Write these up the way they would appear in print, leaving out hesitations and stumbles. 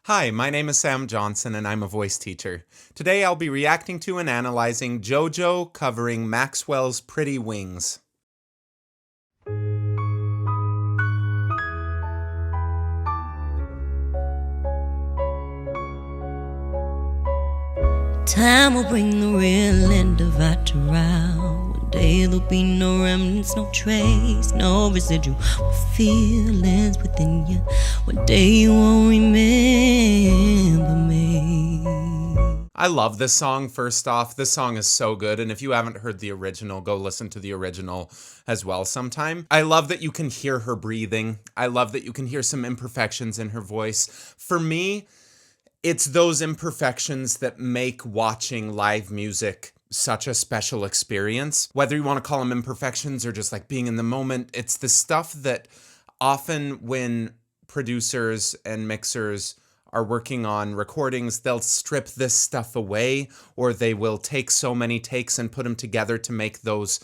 Hi, my name is Sam Johnson and I'm a voice teacher. Today I'll be reacting to and analyzing Jojo covering Maxwell's Pretty Wings. Time will bring the real end of our trial. One day there'll be no remnants, no trace, no residual feelings within you. One day you won't remember me. I love this song, first off. This song is so good, and if you haven't heard the original, go listen to the original as well sometime. I love that you can hear her breathing. I love that you can hear some imperfections in her voice. For me, it's those imperfections that make watching live music such a special experience. Whether you want to call them imperfections or just like being in the moment, it's the stuff that often when producers and mixers are working on recordings, they'll strip this stuff away, or they will take so many takes and put them together to make those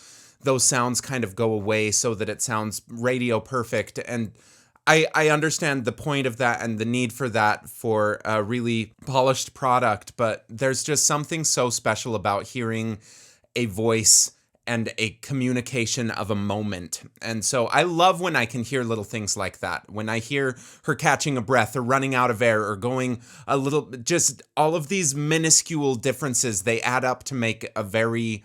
sounds kind of go away so that it sounds radio perfect. And I understand the point of that and the need for that for a really polished product, but there's just something so special about hearing a voice and a communication of a moment. And so I love when I can hear little things like that. When I hear her catching a breath or running out of air or going a little, just all of these minuscule differences, they add up to make a very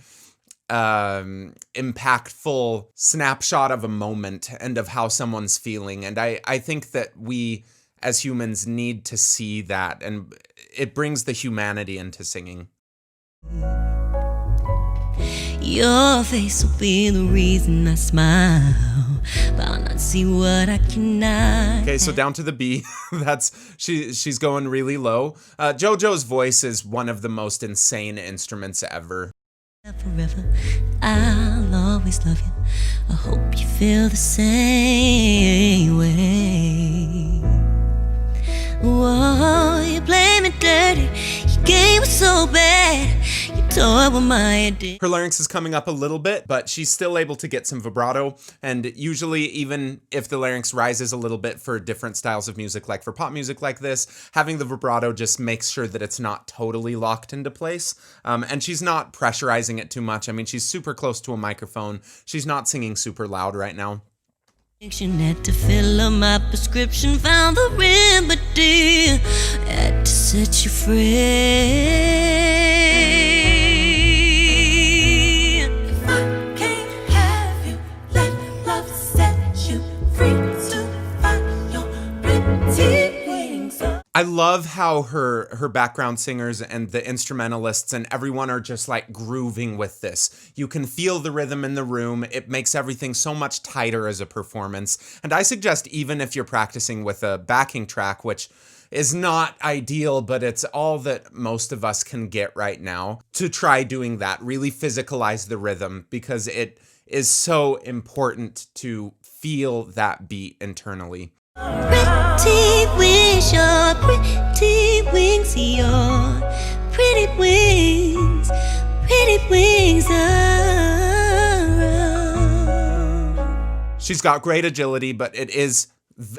impactful snapshot of a moment and of how someone's feeling. And I think that we as humans need to see that, and it brings the humanity into singing. Your face will be the reason I smile, but I'll not see what I cannot. Okay, so down to the B. She's going really low. Jojo's voice is one of the most insane instruments ever. Forever, I'll always love you. I hope you feel the same way. Whoa, you play me dirty. Your game was so bad. You toyed with my idea. Her larynx is coming up a little bit, but she's still able to get some vibrato. And usually, even if the larynx rises a little bit for different styles of music, like for pop music like this, having the vibrato just makes sure that it's not totally locked into place. And she's not pressurizing it too much. I mean, she's super close to a microphone. She's not singing super loud right now. Had to fill up my prescription, found the remedy, had to set you free. If I can't have you, let love set you free to find your pretty wings. I love how her background singers and the instrumentalists and everyone are just like grooving with this. You can feel the rhythm in the room. It makes everything so much tighter as a performance. And I suggest, even if you're practicing with a backing track, which is not ideal, but it's all that most of us can get right now, to try doing that. Really physicalize the rhythm, because it is so important to feel that beat internally. Pretty wings, your pretty wings, your pretty wings, pretty wings. She's got great agility, but it is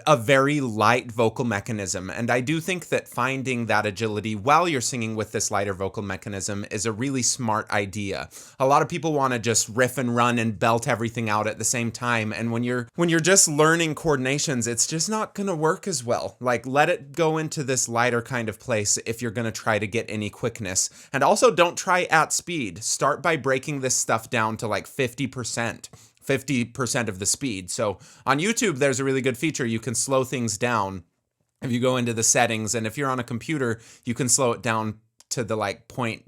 a very light vocal mechanism. And I do think that finding that agility while you're singing with this lighter vocal mechanism is a really smart idea. A lot of people want to just riff and run and belt everything out at the same time. And when you're just learning coordinations, it's just not going to work as well. Like, let it go into this lighter kind of place if you're going to try to get any quickness. And also, don't try at speed. Start by breaking this stuff down to like 50% of the speed. So on YouTube, there's a really good feature. You can slow things down if you go into the settings, and if you're on a computer, you can slow it down to the like 10%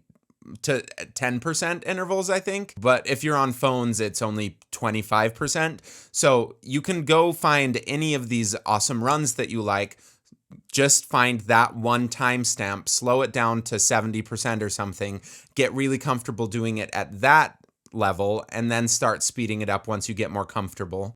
intervals, I think. But if you're on phones, it's only 25%. So you can go find any of these awesome runs that you like. Just find that one timestamp, slow it down to 70% or something, get really comfortable doing it at that level, and then start speeding it up once you get more comfortable.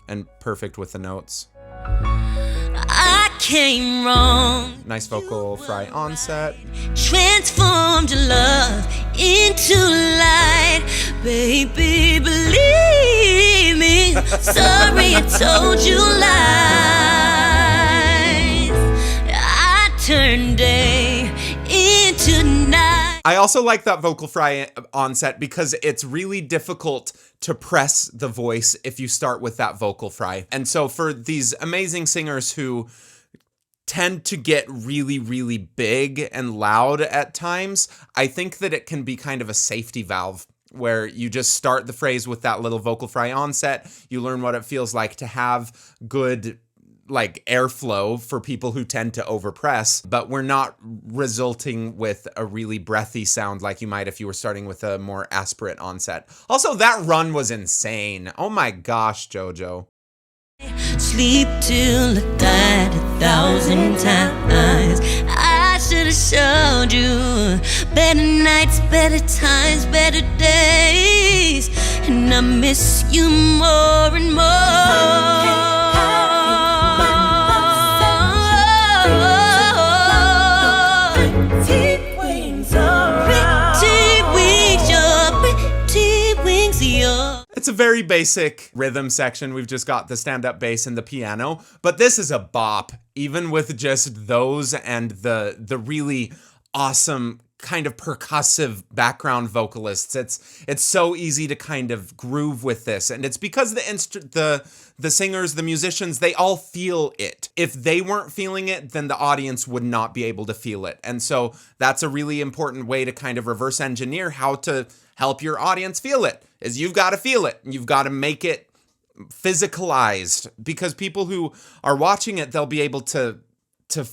And perfect with the notes. I came wrong. Nice vocal fry onset. Transformed your love into light. Baby, believe me. Sorry I told you lies. turn day into night. I also like that vocal fry onset because it's really difficult to press the voice if you start with that vocal fry. And so for these amazing singers who tend to get really, really big and loud at times, I think that it can be kind of a safety valve where you just start the phrase with that little vocal fry onset. You learn what it feels like to have good like airflow for people who tend to overpress, but we're not resulting with a really breathy sound like you might if you were starting with a more aspirate onset. Also, that run was insane. Oh my gosh, Jojo. Sleep till I died 1,000 times. I should have showed you better nights, better times, better days, and I miss you more and more. It's a very basic rhythm section. We've just got the stand-up bass and the piano, but this is a bop, even with just those and the really awesome kind of percussive background vocalists. It's so easy to kind of groove with this, and it's because the singers, the musicians, they all feel it. If they weren't feeling it, then the audience would not be able to feel it. And so that's a really important way to kind of reverse engineer how to help your audience feel it, is you've got to feel it. You've got to make it physicalized, because people who are watching it, they'll be able to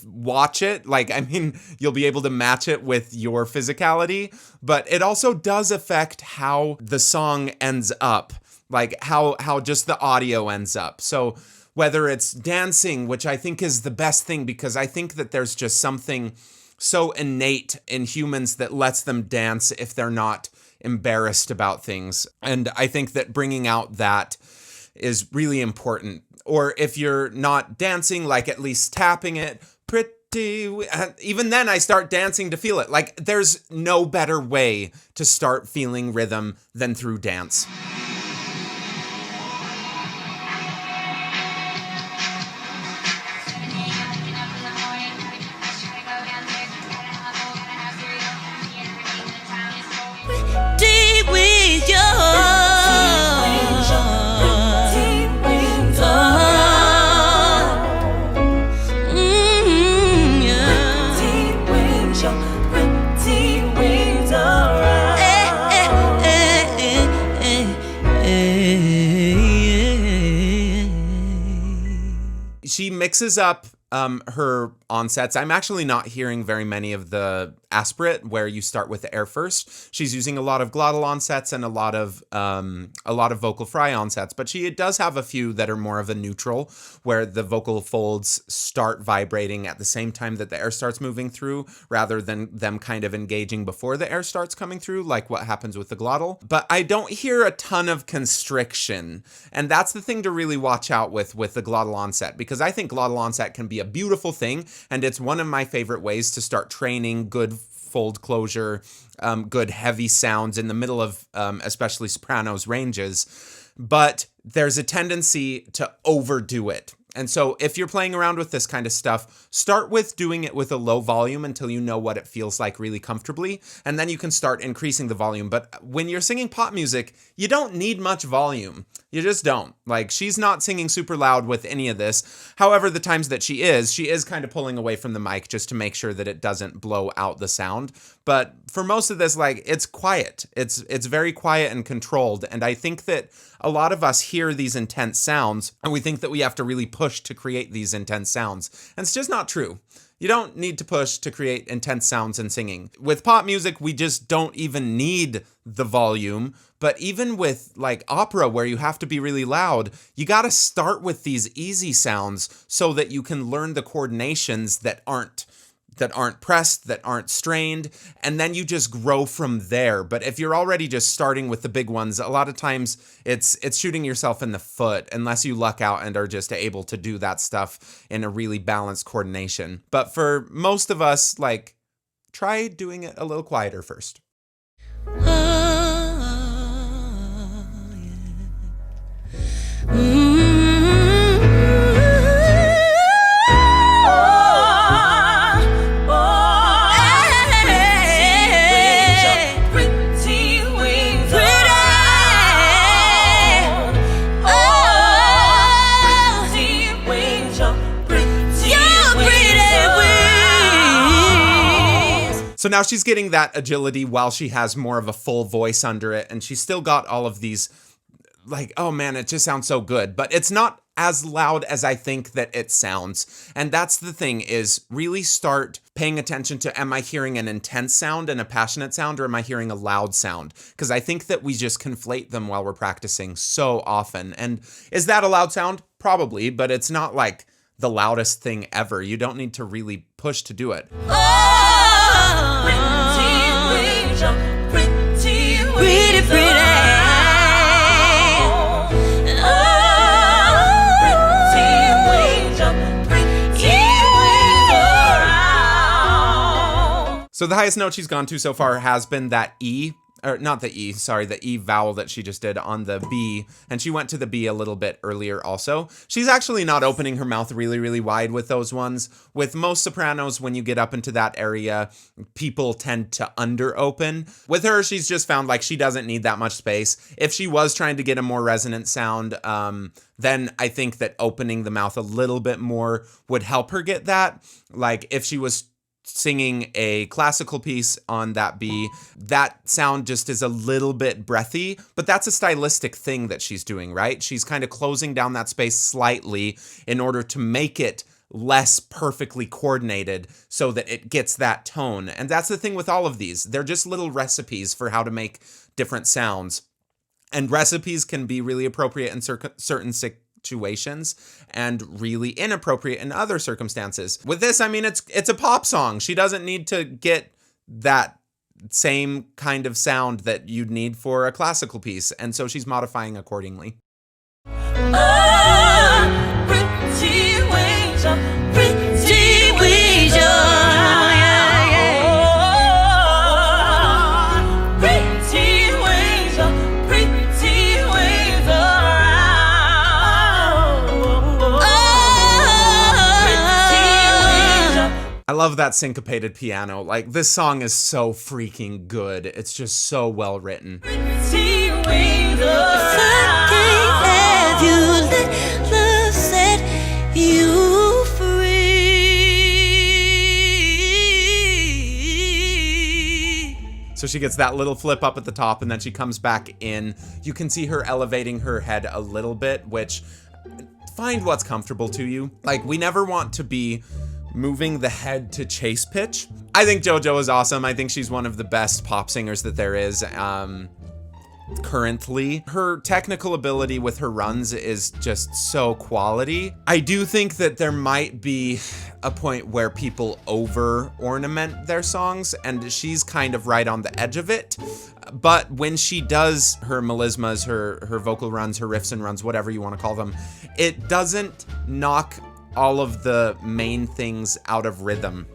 watch it. Like, I mean, you'll be able to match it with your physicality, but it also does affect how the song ends up, like how just the audio ends up. So whether it's dancing, which I think is the best thing, because I think that there's just something so innate in humans that lets them dance if they're not embarrassed about things. And I think that bringing out that is really important. Or if you're not dancing, like at least tapping it, even then I start dancing to feel it. Like, there's no better way to start feeling rhythm than through dance. She mixes up her onsets. I'm actually not hearing very many of the aspirate where you start with the air first. She's using a lot of glottal onsets and a lot of vocal fry onsets, but she does have a few that are more of a neutral, where the vocal folds start vibrating at the same time that the air starts moving through, rather than them kind of engaging before the air starts coming through, like what happens with the glottal. But I don't hear a ton of constriction, and that's the thing to really watch out with the glottal onset, because I think glottal onset can be a beautiful thing, and it's one of my favorite ways to start training good fold closure, good heavy sounds in the middle of especially sopranos ranges. But there's a tendency to overdo it. And so if you're playing around with this kind of stuff, start with doing it with a low volume until you know what it feels like really comfortably, and then you can start increasing the volume. But when you're singing pop music, you don't need much volume. You just don't. Like, she's not singing super loud with any of this. However, the times that she is kind of pulling away from the mic just to make sure that it doesn't blow out the sound. But for most of this, like, it's quiet. It's very quiet and controlled. And I think that a lot of us hear these intense sounds and we think that we have to really push to create these intense sounds. And it's just not true. You don't need to push to create intense sounds in singing. With pop music, we just don't even need the volume. But even with like opera, where you have to be really loud, you got to start with these easy sounds so that you can learn the coordinations that aren't pressed, that aren't strained, and then you just grow from there. But if you're already just starting with the big ones, a lot of times it's shooting yourself in the foot unless you luck out and are just able to do that stuff in a really balanced coordination. But for most of us, like, try doing it a little quieter first. So now she's getting that agility while she has more of a full voice under it, and she's still got all of these, like, oh man, it just sounds so good, but it's not as loud as I think that it sounds. And that's the thing, is really start paying attention to, am I hearing an intense sound and a passionate sound, or am I hearing a loud sound? Because I think that we just conflate them while we're practicing so often. And is that a loud sound? Probably, but it's not like the loudest thing ever. You don't need to really push to do it. So the highest note she's gone to so far has been that E, or not the E, sorry, the E vowel that she just did on the B, and she went to the B a little bit earlier also. She's actually not opening her mouth really, really wide with those ones. With most sopranos, when you get up into that area, people tend to under open. With her, she's just found like she doesn't need that much space. If she was trying to get a more resonant sound, then I think that opening the mouth a little bit more would help her get that. Like if she was singing a classical piece on that B, that sound just is a little bit breathy, but that's a stylistic thing that she's doing, right? She's kind of closing down that space slightly in order to make it less perfectly coordinated so that it gets that tone. And that's the thing with all of these. They're just little recipes for how to make different sounds. And recipes can be really appropriate in certain situations and really inappropriate in other circumstances. With this, I mean, it's a pop song. She doesn't need to get that same kind of sound that you'd need for a classical piece, and so she's modifying accordingly. I love that syncopated piano. Like, this song is so freaking good. It's just so well written. So she gets that little flip up at the top, and then she comes back in. You can see her elevating her head a little bit, which, find what's comfortable to you. Like, we never want to be moving the head to chase pitch. I think Jojo is awesome. I think she's one of the best pop singers that there is currently. Her technical ability with her runs is just so quality. I do think that there might be a point where people over ornament their songs, and she's kind of right on the edge of it. But when she does her melismas, her vocal runs, her riffs and runs, whatever you want to call them, it doesn't knock all of the main things out of rhythm.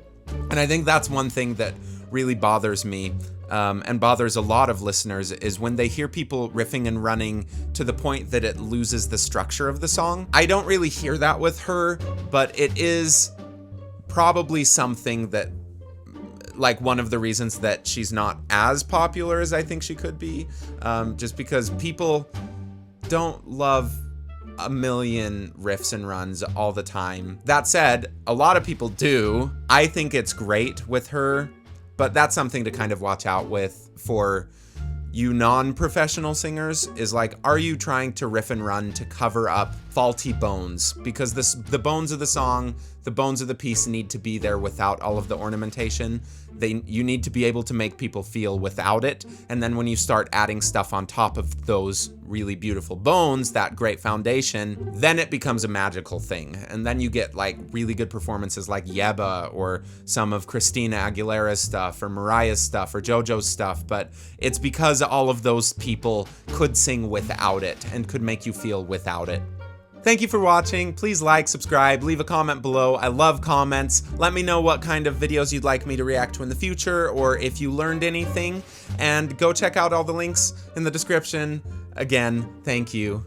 And I think that's one thing that really bothers me, and bothers a lot of listeners, is when they hear people riffing and running to the point that it loses the structure of the song. I don't really hear that with her, but it is probably something that, like, one of the reasons that she's not as popular as I think she could be, just because people don't love a million riffs and runs all the time. That said, a lot of people do. I think it's great with her, but that's something to kind of watch out with for you non-professional singers, is like, are you trying to riff and run to cover up faulty bones? Because the bones of the song, the bones of the piece need to be there without all of the ornamentation. You need to be able to make people feel without it. And then when you start adding stuff on top of those really beautiful bones, that great foundation, then it becomes a magical thing. And then you get like really good performances like Yeba, or some of Christina Aguilera's stuff, or Mariah's stuff, or Jojo's stuff. But it's because all of those people could sing without it and could make you feel without it. Thank you for watching. Please like, subscribe, leave a comment below. I love comments. Let me know what kind of videos you'd like me to react to in the future, or if you learned anything. And go check out all the links in the description. Again, thank you.